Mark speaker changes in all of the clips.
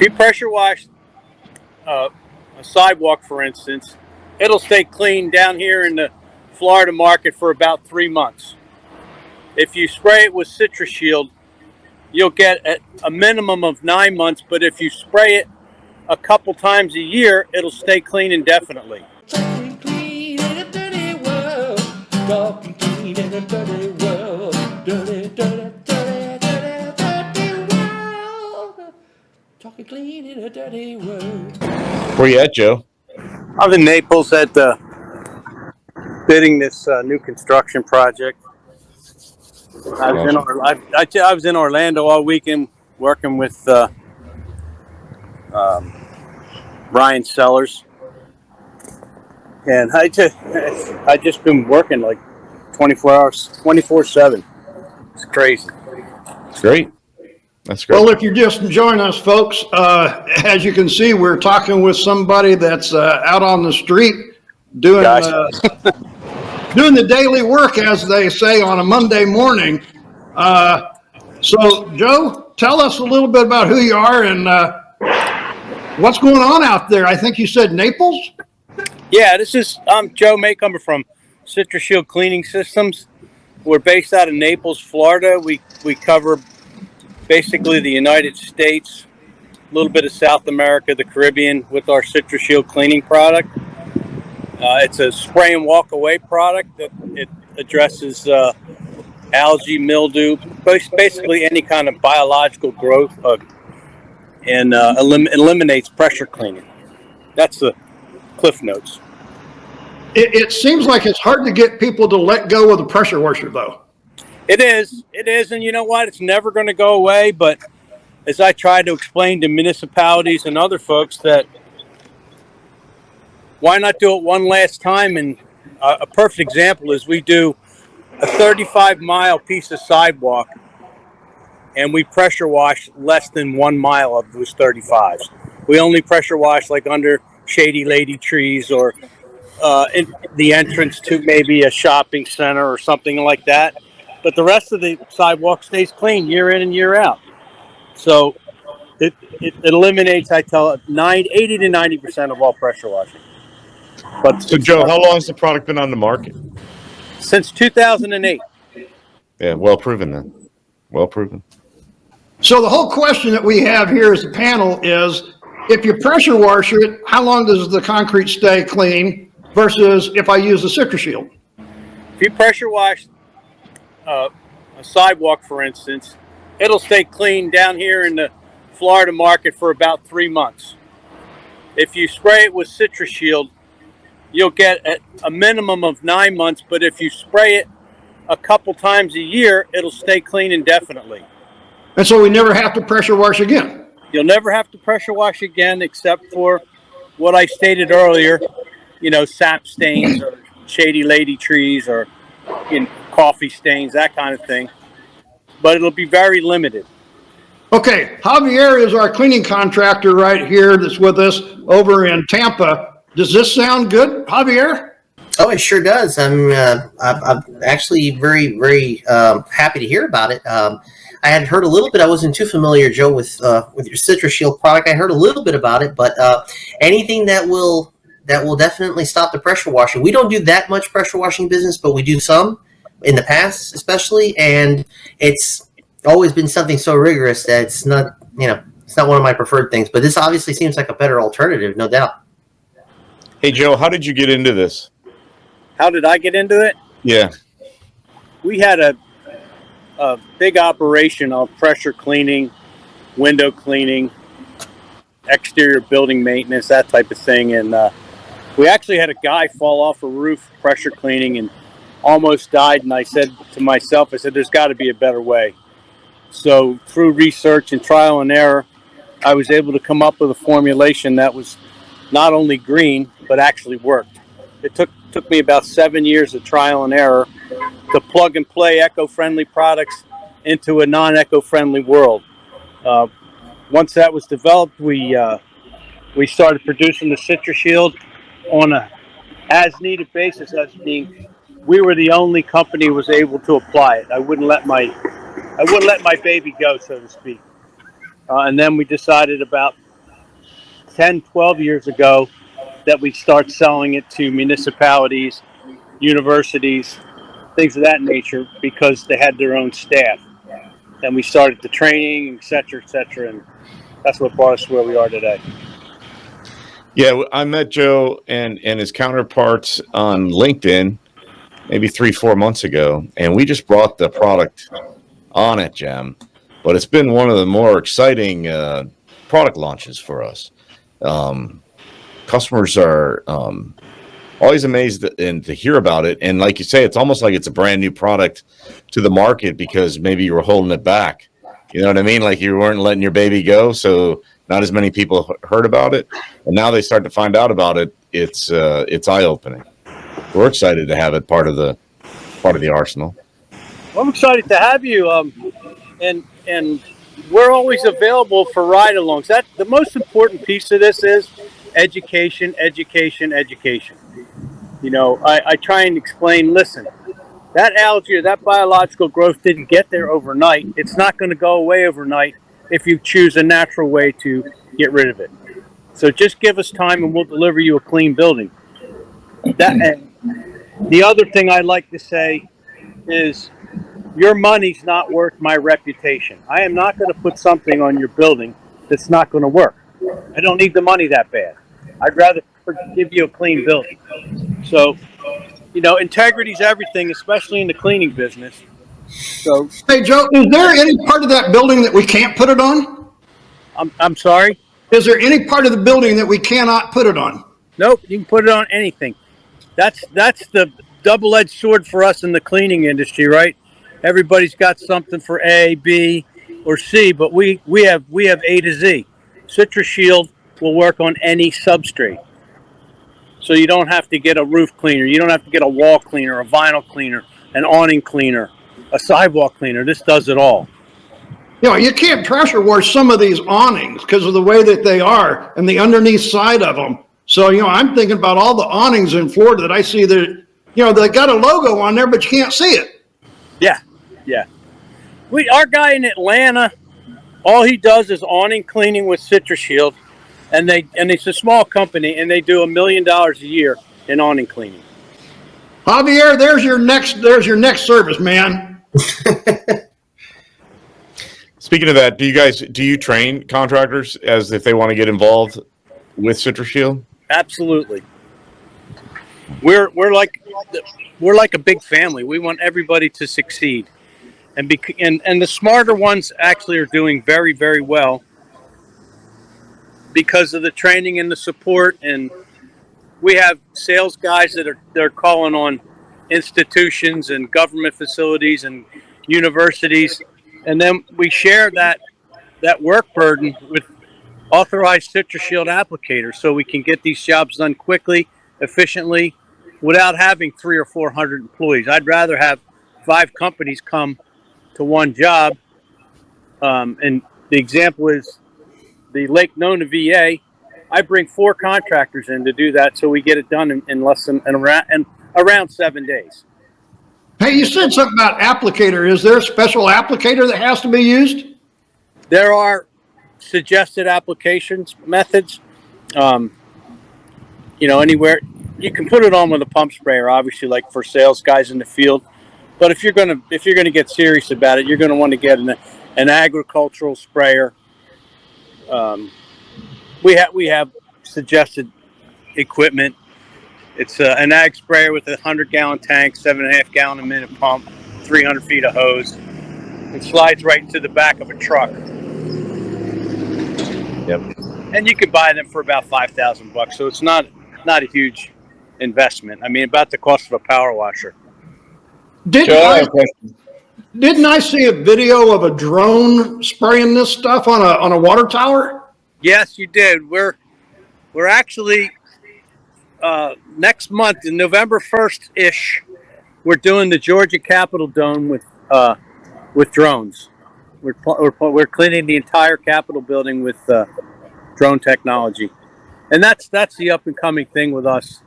Speaker 1: you pressure wash a sidewalk, for instance, it'll stay clean down here in the Florida market for about 3 months. If you spray it with Citra Shield, you'll get a minimum of 9 months, but if you spray it a couple times a year, it'll stay clean indefinitely.
Speaker 2: Talking clean in a dirty world. Talking clean in a dirty world. Dirty, dirty, dirty, dirty, dirty world. Talking clean in a dirty world.
Speaker 3: Where you at, Joe?
Speaker 1: I was in Naples at bidding this new construction project. I was in Orlando all weekend working with Brian Sellers, and I just been working like 24 hours, 24/7. It's crazy.
Speaker 3: Great. That's great.
Speaker 4: Well, if you're just joining us, folks, as you can see, we're talking with somebody that's out on the street doing doing the daily work, as they say, on a Monday morning. So, Joe, tell us a little bit about who you are and what's going on out there. I think you said Naples?
Speaker 1: Yeah, I'm Joe Macomber from Citra Shield Cleaning Systems. We're based out of Naples, Florida. We cover basically the United States, a little bit of South America, the Caribbean, with our Citra Shield cleaning product. It's a spray and walk away product that it addresses algae, mildew, basically any kind of biological growth, and eliminates pressure cleaning. That's the Cliff Notes.
Speaker 4: It seems like it's hard to get people to let go of the pressure washer, though.
Speaker 1: It is, and you know what? It's never going to go away, but as I try to explain to municipalities and other folks, that why not do it one last time? And a perfect example is we do a 35-mile piece of sidewalk, and we pressure wash less than 1 mile of those 35s. We only pressure wash like under shady lady trees or in the entrance to maybe a shopping center or something like that. But the rest of the sidewalk stays clean year in and year out. So it eliminates, I tell it, 80 to 90% of all pressure washing. But
Speaker 3: so, Joe, how long has the product been on the market?
Speaker 1: Since 2008.
Speaker 3: Yeah, well proven then. Well proven.
Speaker 4: So the whole question that we have here as a panel is, if you pressure wash it, how long does the concrete stay clean versus if I use the Citra Shield?
Speaker 1: If you pressure wash a sidewalk, for instance, it'll stay clean down here in the Florida market for about 3 months. If you spray it with Citra Shield, you'll get a minimum of 9 months, but if you spray it a couple times a year, it'll stay clean indefinitely.
Speaker 4: And so we never have to pressure wash again?
Speaker 1: You'll never have to pressure wash again, except for what I stated earlier, sap stains or shady lady trees or coffee stains, that kind of thing. But it'll be very limited.
Speaker 4: Okay, Javier is our cleaning contractor right here that's with us over in Tampa. Does this sound good, Javier?
Speaker 5: Oh, it sure does. I'm actually very, very happy to hear about it. I had heard a little bit. I wasn't too familiar, Joe, with your Citra Shield product. I heard a little bit about it, but anything that will definitely stop the pressure washing. We don't do that much pressure washing business, but we do some in the past, especially, and it's always been something so rigorous that it's not one of my preferred things. But this obviously seems like a better alternative, no doubt.
Speaker 3: Hey, Joe, how did you get into this?
Speaker 1: How did I get into it?
Speaker 3: Yeah.
Speaker 1: We had a big operation of pressure cleaning, window cleaning, exterior building maintenance, that type of thing. And we actually had a guy fall off a roof pressure cleaning and almost died. And I said to myself, there's got to be a better way. So through research and trial and error, I was able to come up with a formulation that was not only green, but actually worked. It took me about 7 years of trial and error to plug and play eco-friendly products into a non-eco-friendly world. Once that was developed, we started producing the Citra Shield on a as-needed basis, as being we were the only company who was able to apply it. I wouldn't let my baby go, so to speak. And then we decided about 10, 12 years ago that we start selling it to municipalities, universities, things of that nature, because they had their own staff. And we started the training, et cetera, and that's what brought us to where we are today.
Speaker 3: Yeah, I met Joe and his counterparts on LinkedIn maybe 3-4 months ago, and we just brought the product on at Gem. But it's been one of the more exciting product launches for us. Customers are always amazed and to hear about it. And like you say, it's almost like it's a brand new product to the market because maybe you were holding it back. You know what I mean? Like you weren't letting your baby go, so not as many people heard about it. And now they start to find out about it. It's eye-opening. We're excited to have it part of the arsenal.
Speaker 1: Well, I'm excited to have you, and we're always available for ride-alongs. That the most important piece of this is education. You know, I try and explain. Listen, that algae or that biological growth didn't get there overnight. It's not going to go away overnight if you choose a natural way to get rid of it. So just give us time, and we'll deliver you a clean building. And the other thing I like to say is, your money's not worth my reputation. I am not going to put something on your building that's not going to work. I don't need the money that bad. I'd rather give you a clean building. So, you know, integrity's everything, especially in the cleaning business. So,
Speaker 4: Hey, Joe, is there any part of that building that we can't put it on?
Speaker 1: I'm sorry?
Speaker 4: Is there any part of the building that we cannot put it on?
Speaker 1: Nope, you can put it on anything. That's the double-edged sword for us in the cleaning industry, right? Everybody's got something for A, B, or C, but we have A to Z. Citra Shield will work on any substrate. So you don't have to get a roof cleaner, you don't have to get a wall cleaner, a vinyl cleaner, an awning cleaner, a sidewalk cleaner. This does it all.
Speaker 4: You know, you can't pressure wash some of these awnings because of the way that they are and the underneath side of them. So, you know, I'm thinking about all the awnings in Florida that I see that, you know, they got a logo on there, but you can't see it.
Speaker 1: Yeah. Our guy in Atlanta, all he does is awning cleaning with Citra Shield, and it's a small company, and they do $1 million a year in awning cleaning.
Speaker 4: Javier, there's your next service, man.
Speaker 3: Speaking of that, do you train contractors as if they want to get involved with Citra Shield?
Speaker 1: Absolutely. We're like a big family. We want everybody to succeed, and the smarter ones actually are doing very, very well because of the training and the support. And we have sales guys they're calling on institutions and government facilities and universities, and then we share that work burden with authorized Citra Shield applicators, so we can get these jobs done quickly, efficiently, without having 300 or 400 employees. I'd rather have 5 companies come to one job. And the example is the Lake Nona VA. I bring 4 contractors in to do that, so we get it done in less than around 7 days.
Speaker 4: Hey, you said something about applicator. Is there a special applicator that has to be used?
Speaker 1: There are suggested applications methods. You know, anywhere you can put it on with a pump sprayer, obviously, like for sales guys in the field. But if you're gonna get serious about it, you're gonna want to get an agricultural sprayer. We have suggested equipment. It's an ag sprayer with a 100-gallon tank, 7.5 gallon a minute pump, 300 feet of hose. It slides right into the back of a truck.
Speaker 3: Yep.
Speaker 1: And you can buy them for about $5,000, so it's not a huge investment. I mean, about the cost of a power washer.
Speaker 4: Didn't I see a video of a drone spraying this stuff on a water tower?
Speaker 1: Yes, you did. We're actually next month, in November 1st-ish, we're doing the Georgia Capitol Dome with drones. We're cleaning the entire Capitol building with drone technology, and that's the up and coming thing with us.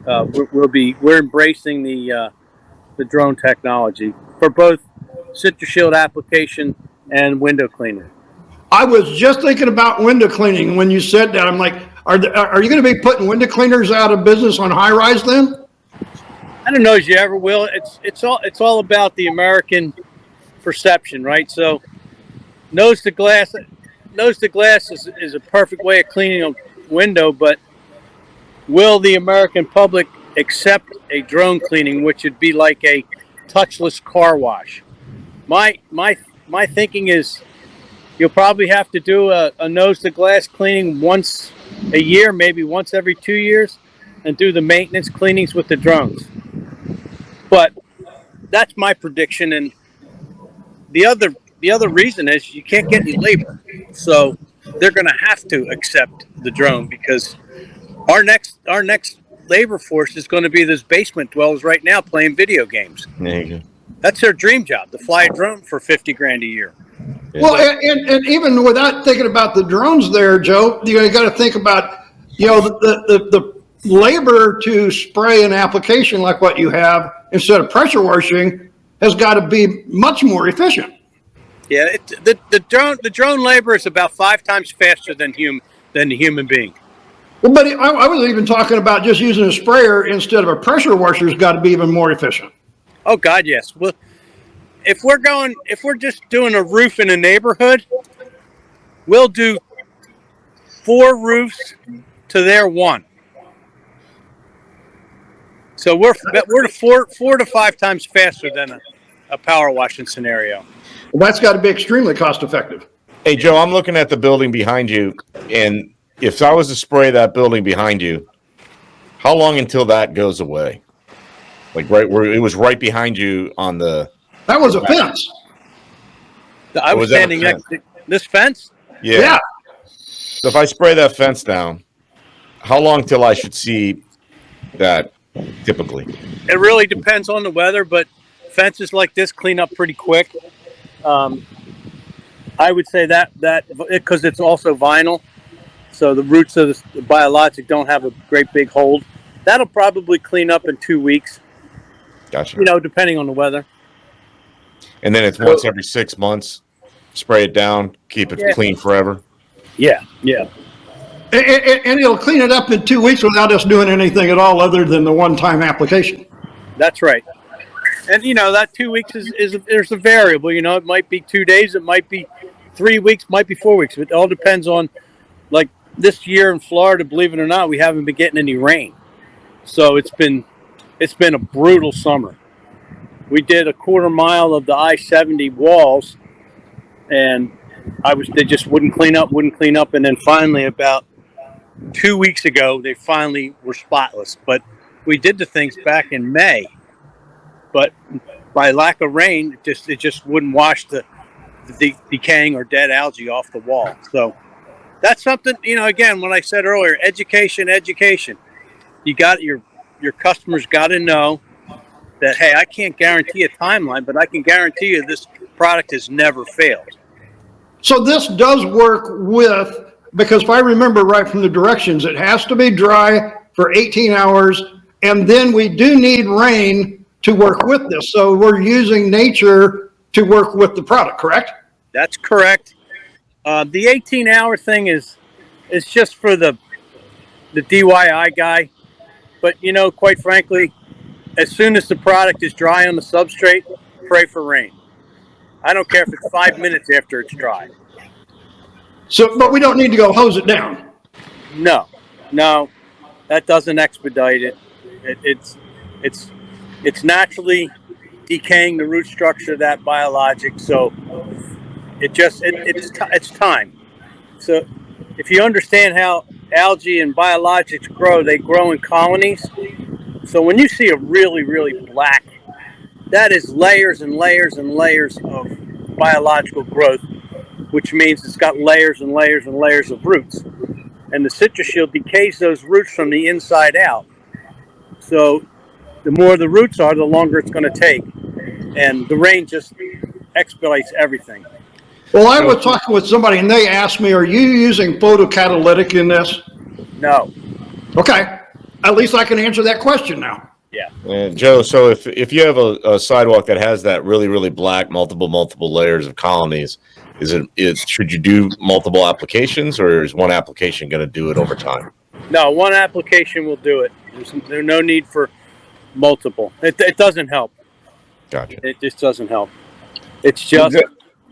Speaker 1: We're embracing the drone technology for both Citra Shield application and window cleaning.
Speaker 4: I was just thinking about window cleaning when you said that. I'm like, are you going to be putting window cleaners out of business on high rise then?
Speaker 1: I don't know if you ever will. It's all about the American perception, right? So nose to glass is a perfect way of cleaning a window, but will the American public accept a drone cleaning, which would be like a touchless car wash? My thinking is you'll probably have to do a nose to glass cleaning once a year, maybe once every 2 years, and do the maintenance cleanings with the drones. But that's my prediction. And the other reason is you can't get any labor, so they're going to have to accept the drone, because our next labor force is going to be those basement dwellers right now playing video games.
Speaker 3: There you go.
Speaker 1: That's their dream job, to fly a drone for $50,000 a year.
Speaker 3: Yeah.
Speaker 4: Well, and even without thinking about the drones there, Joe, you got to think about, the labor to spray an application like what you have instead of pressure washing has got to be much more efficient.
Speaker 1: Yeah, the drone labor is about 5 times faster than the human being.
Speaker 4: Well, but I was even talking about just using a sprayer instead of a pressure washer has got to be even more efficient.
Speaker 1: Oh God, yes. Well, if we're just doing a roof in a neighborhood, we'll do 4 roofs to their 1. So we're 4 to 5 times faster than a power washing scenario.
Speaker 4: Well, that's got to be extremely cost effective.
Speaker 3: Hey, Joe, I'm looking at the building behind you, and if I was to spray that building behind you, how long until that goes away? Like right where it was right behind you on the...
Speaker 4: That was a fence.
Speaker 1: I was standing next to this fence.
Speaker 4: Yeah.
Speaker 3: So if I spray that fence down, how long till I should see that typically?
Speaker 1: It really depends on the weather, but fences like this clean up pretty quick. I would say that because it's also vinyl, so the roots of the biologic don't have a great big hold. That'll probably clean up in 2 weeks.
Speaker 3: Gotcha.
Speaker 1: Depending on the weather.
Speaker 3: And then it's once every 6 months, spray it down, keep it clean forever.
Speaker 1: Yeah.
Speaker 4: And it'll clean it up in 2 weeks without us doing anything at all other than the one-time application.
Speaker 1: That's right. And that 2 weeks is there's a variable. It might be 2 days, it might be 3 weeks, might be 4 weeks. It all depends on, like this year in Florida, believe it or not, we haven't been getting any rain. So it's been a brutal summer. We did a 1/4 mile of the I-70 walls, and they just wouldn't clean up, and then finally about 2 weeks ago they finally were spotless. But we did the things back in May, but by lack of rain, it just wouldn't wash the decaying or dead algae off the wall. So that's something, again, when I said earlier, education. You got your customers got to know that, hey, I can't guarantee a timeline, but I can guarantee you this product has never failed.
Speaker 4: So this does work because if I remember right from the directions, it has to be dry for 18 hours, and then we do need rain to work with this. So we're using nature to work with the product, correct?
Speaker 1: That's correct. The 18-hour thing is just for the DIY guy. But, quite frankly, as soon as the product is dry on the substrate, pray for rain. I don't care if it's 5 minutes after it's dry.
Speaker 4: So, but we don't need to go hose it down.
Speaker 1: No, that doesn't expedite it. It's naturally decaying the root structure of that biologic. So it's time. So if you understand how algae and biologics grow, they grow in colonies. So when you see a really, really black, that is layers and layers and layers of biological growth, which means it's got layers and layers and layers of roots. And the Citra Shield decays those roots from the inside out. So the more the roots are, the longer it's going to take. And the rain just expedites everything.
Speaker 4: Well, I was talking with somebody and they asked me, are you using photocatalytic in this?
Speaker 1: No.
Speaker 4: Okay. At least I can answer that question now.
Speaker 1: Yeah.
Speaker 3: Joe, so if you have a sidewalk that has that really, really black, multiple layers of colonies, Should you do multiple applications, or is one application going to do it over time?
Speaker 1: No, one application will do it. There's no need for multiple. It doesn't help.
Speaker 3: Gotcha.
Speaker 1: It just doesn't help. It's just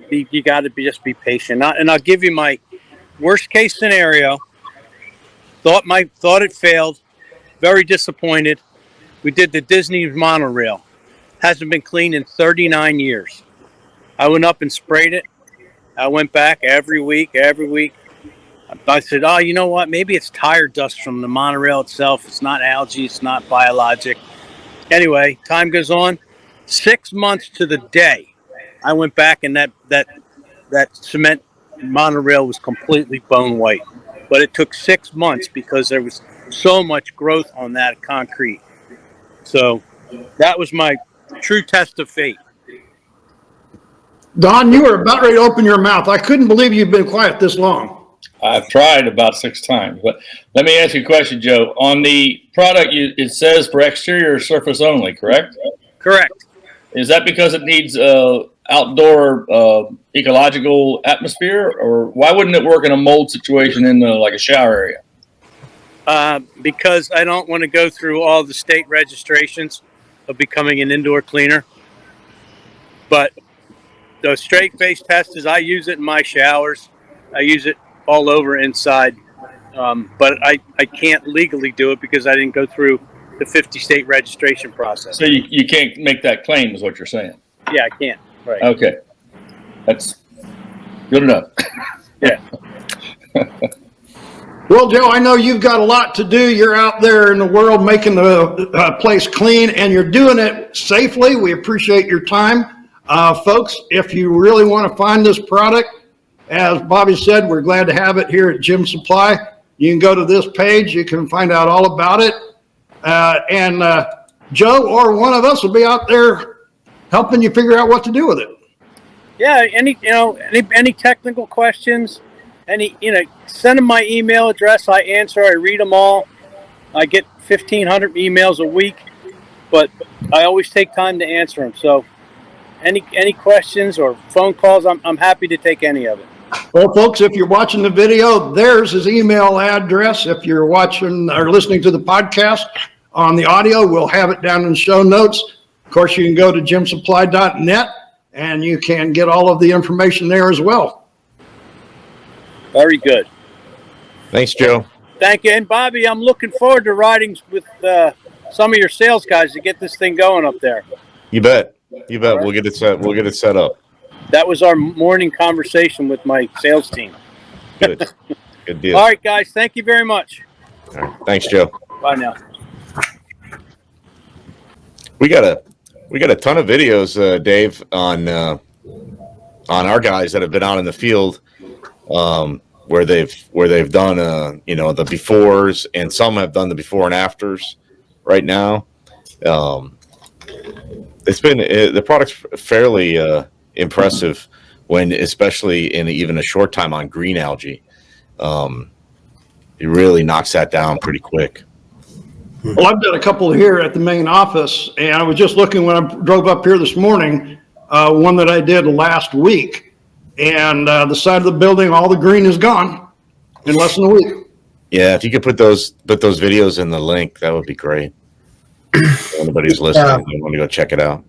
Speaker 1: you got to just be patient. And I'll give you my worst case scenario. Thought it failed. Very disappointed. We did the Disney monorail. Hasn't been cleaned in 39 years. I went up and sprayed it. I went back every week. I said, oh, you know what? Maybe it's tire dust from the monorail itself. It's not algae. It's not biologic. Anyway, time goes on. 6 months to the day, I went back and that cement monorail was completely bone white. But it took 6 months because there was so much growth on that concrete. So that was my true test of fate.
Speaker 4: Don, you were about ready to open your mouth. I couldn't believe you've been quiet this long.
Speaker 6: I've tried about 6 times, but let me ask you a question, Joe. On the product, it says for exterior surface only, correct?
Speaker 1: Correct.
Speaker 6: Is that because it needs outdoor ecological atmosphere, or why wouldn't it work in a mold situation in like a shower area?
Speaker 1: Because I don't want to go through all the state registrations of becoming an indoor cleaner. But the straight face test is I use it in my showers. I use it all over inside. But I can't legally do it because I didn't go through the 50 state registration process.
Speaker 6: So you can't make that claim is what you're saying?
Speaker 1: Yeah, I can't. Right.
Speaker 6: Okay. That's good enough.
Speaker 1: Yeah.
Speaker 4: Well, Joe, I know you've got a lot to do. You're out there in the world making the place clean, and you're doing it safely. We appreciate your time. Folks, if you really want to find this product, as Bobby said, we're glad to have it here at Gym Supply. You can go to this page. You can find out all about it. And Joe or one of us will be out there helping you figure out what to do with it.
Speaker 1: Yeah, any technical questions, send them my email address. I answer. I read them all. I get 1,500 emails a week, but I always take time to answer them. So, any questions or phone calls, I'm happy to take any of it.
Speaker 4: Well, folks, if you're watching the video, there's his email address. If you're watching or listening to the podcast on the audio, we'll have it down in the show notes. Of course, you can go to gymsupply.net and you can get all of the information there as well.
Speaker 1: Very good.
Speaker 3: Thanks, Joe.
Speaker 1: Thank you. And Bobby, I'm looking forward to riding with some of your sales guys to get this thing going up there.
Speaker 3: You bet. You bet. Right. We'll get it set up.
Speaker 1: That was our morning conversation with my sales team.
Speaker 3: Good. Good deal.
Speaker 1: All right, guys. Thank you very much.
Speaker 3: All right. Thanks, Joe.
Speaker 1: Bye now.
Speaker 3: We got a ton of videos, Dave, on our guys that have been out in the field, where they've done the befores, and some have done the before and afters right now. It's been the product's fairly impressive especially in even a short time on green algae. It really knocks that down pretty quick.
Speaker 4: Well, I've got a couple here at the main office, and I was just looking when I drove up here this morning, one that I did last week, and the side of the building, all the green is gone in less than a week.
Speaker 3: Yeah, if you could put those videos in the link, that would be great. If anybody's listening, they want to go check it out.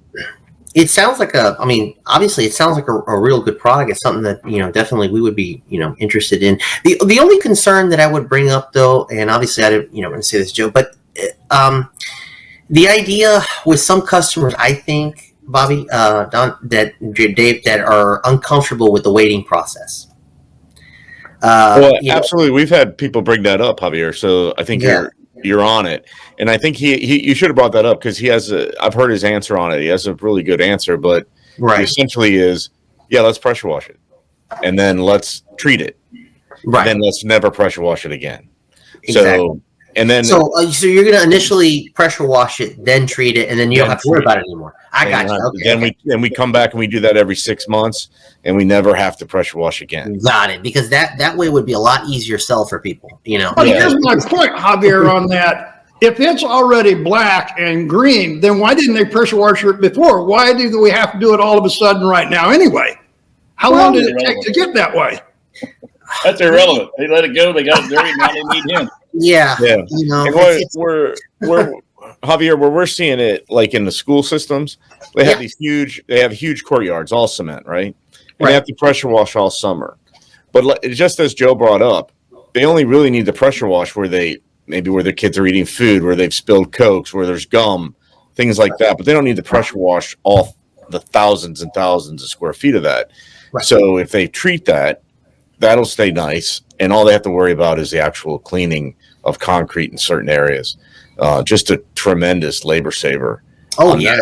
Speaker 5: It sounds like obviously it sounds like a real good product. It's something that, definitely we would be, interested in. The only concern that I would bring up though, and obviously I didn't say this, Joe, but the idea with some customers, I think, Bobby, Don, Dave, that are uncomfortable with the waiting process.
Speaker 3: Absolutely. We've had people bring that up, Javier. So I think you're on it. And I think you should have brought that up because I've heard his answer on it. He has a really good answer, but it essentially is, let's pressure wash it and then let's treat it. Right. And then let's never pressure wash it again. Exactly. So
Speaker 5: you're going to initially pressure wash it, then treat it, and then you don't have to worry about it anymore. I got you. Okay,
Speaker 3: then we come back and we do that every 6 months, and we never have to pressure wash again.
Speaker 5: Got it. Because that way would be a lot easier sell for people.
Speaker 4: Well, here's my point, Javier, on that. If it's already black and green, then why didn't they pressure wash it before? Why do we have to do it all of a sudden right now anyway? How long did it take to get that way?
Speaker 6: That's irrelevant. They let it go. They got it dirty. Now they need him.
Speaker 5: Yeah.
Speaker 3: Yeah.
Speaker 5: You know,
Speaker 3: And we're Javier, where we're seeing it, like in the school systems, they have huge courtyards, all cement, right? And they have to pressure wash all summer. But just as Joe brought up, they only really need the pressure wash where their kids are eating food, where they've spilled Cokes, where there's gum, things like that. But they don't need the pressure wash all the thousands and thousands of square feet of that. Right. So if they treat that, that'll stay nice. And all they have to worry about is the actual cleaning of concrete in certain areas. Just a tremendous labor saver.
Speaker 5: Oh, yeah.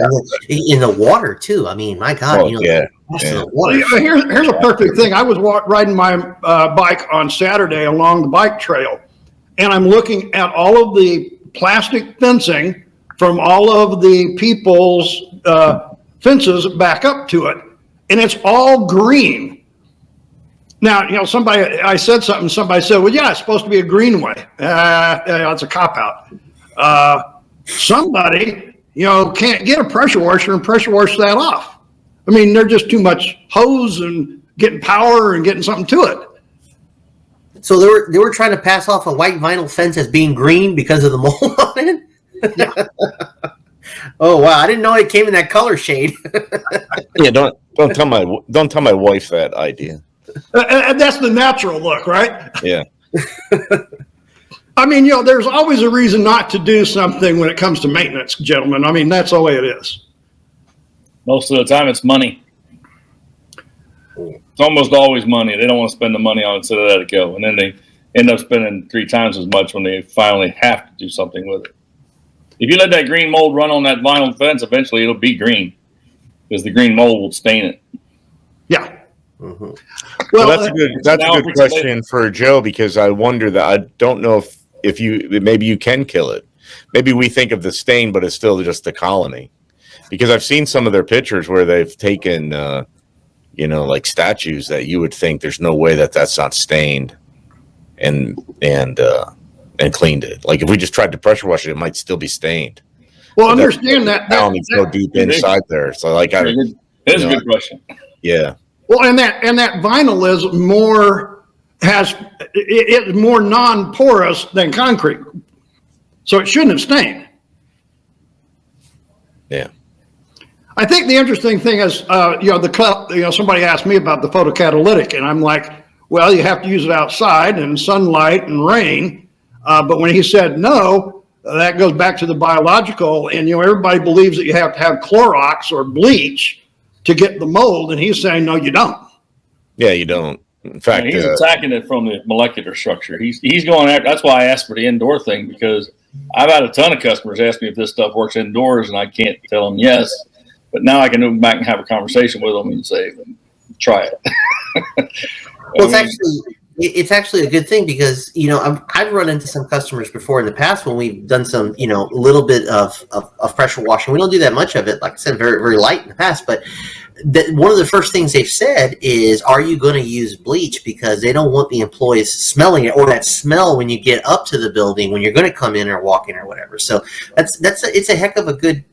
Speaker 5: In the water, too. I mean, my God.
Speaker 4: Water. Here's a perfect thing. I was riding my bike on Saturday along the bike trail, and I'm looking at all of the plastic fencing from all of the people's fences back up to it, and it's all green. Now, I said something, somebody said, well, yeah, it's supposed to be a greenway. It's a cop-out. Somebody, can't get a pressure washer and pressure wash that off. I mean, they're just too much hose and getting power and getting something to it.
Speaker 5: So they were trying to pass off a white vinyl fence as being green because of the mold on it? Yeah. Oh, wow. I didn't know it came in that color shade.
Speaker 3: Yeah, don't tell my wife that idea.
Speaker 4: And that's the natural look, right?
Speaker 3: Yeah.
Speaker 4: I mean, there's always a reason not to do something when it comes to maintenance, gentlemen. I mean, that's the way it is.
Speaker 6: Most of the time, it's money. It's almost always money. They don't want to spend the money on it, so they let it go. And then they end up spending 3 times as much when they finally have to do something with it. If you let that green mold run on that vinyl fence, eventually it'll be green because the green mold will stain it.
Speaker 4: Yeah.
Speaker 3: Mm-hmm. Well, that's a good question for Joe, because I wonder that I don't know if maybe you can kill it. Maybe we think of the stain, but it's still just the colony. Because I've seen some of their pictures where they've taken, like statues that you would think there's no way that's not stained, and cleaned it. Like if we just tried to pressure wash it, it might still be stained.
Speaker 4: Well, understand that
Speaker 3: so deep inside there. So like
Speaker 6: it's a good question.
Speaker 3: Yeah.
Speaker 4: Well, and that vinyl is it's more non-porous than concrete, so it shouldn't have stained.
Speaker 3: Yeah.
Speaker 4: I think the interesting thing is, somebody asked me about the photocatalytic, and I'm like, well, you have to use it outside in sunlight and rain. But when he said no, that goes back to the biological, and everybody believes that you have to have Clorox or bleach to get the mold, and he's saying no, you don't.
Speaker 3: Yeah, you don't. In fact,
Speaker 6: he's attacking it from the molecular structure. He's going after. That's why I asked for the indoor thing, because I've had a ton of customers ask me if this stuff works indoors, and I can't tell them yes. But now I can go back and have a conversation with them and say, try it.
Speaker 5: Well, it's actually a good thing, because I've run into some customers before in the past when we've done some little bit of pressure washing. We don't do that much of it, like I said, very, very light in the past. But one of the first things they've said is, "Are you going to use bleach?" Because they don't want the employees smelling it, or that smell when you get up to the building when you're going to come in or walk in or whatever. So it's a heck of a good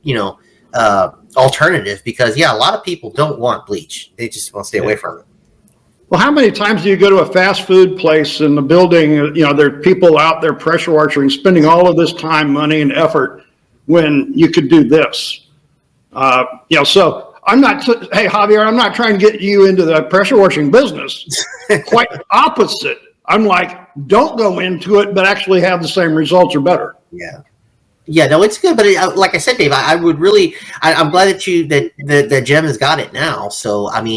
Speaker 5: alternative, because a lot of people don't want bleach; they just want to stay away from it.
Speaker 4: Well, how many times do you go to a fast food place in the building, there are people out there pressure washing, spending all of this time, money, and effort when you could do this? So I'm not, hey, Javier, I'm not trying to get you into the pressure washing business. Quite the opposite. I'm like, don't go into it, but actually have the same results or better.
Speaker 5: Yeah. Yeah, no, it's good. But like I said, Dave, I'm glad that Jem has got it now. So, I'm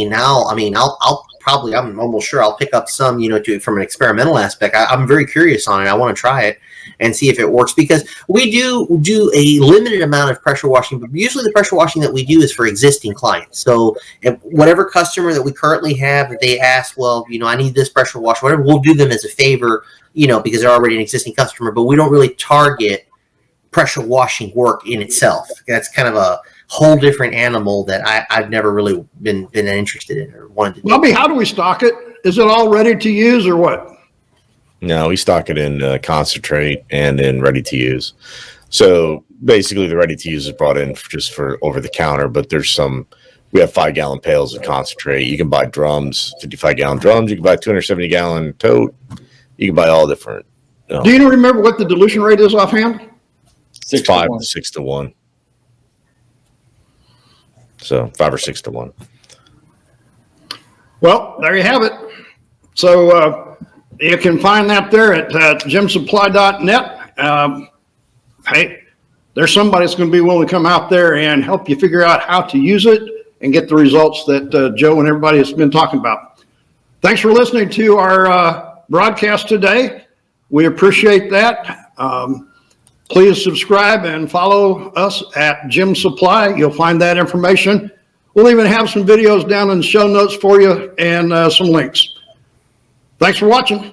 Speaker 5: almost sure I'll pick up some, from an experimental aspect. I'm very curious on it. I want to try it and see if it works, because we do a limited amount of pressure washing, but usually the pressure washing that we do is for existing clients. So if whatever customer that we currently have that they ask, well, I need this pressure wash, whatever, we'll do them as a favor, because they're already an existing customer, but we don't really target pressure washing work in itself. That's kind of a whole different animal that I've never really been interested in or wanted to do.
Speaker 4: Bobby, how do we stock it? Is it all ready to use or what?
Speaker 3: No, we stock it in concentrate and in ready to use. So basically the ready to use is brought in just for over the counter, but there's some We have 5-gallon pails of concentrate. You can buy drums, 55-gallon drums. You can buy 270-gallon tote. You can buy all different.
Speaker 4: Do you remember what the dilution rate is offhand?
Speaker 3: 6 to 6 to 1. So 5 or 6 to 1.
Speaker 4: Well, there you have it. So you can find that there at gemsupply.net. Hey, there's somebody that's going to be willing to come out there and help you figure out how to use it and get the results that Joe and everybody has been talking about. Thanks for listening to our broadcast today. We appreciate that. Please subscribe and follow us at Gem Supply. You'll find that information. We'll even have some videos down in the show notes for you and some links. Thanks for watching.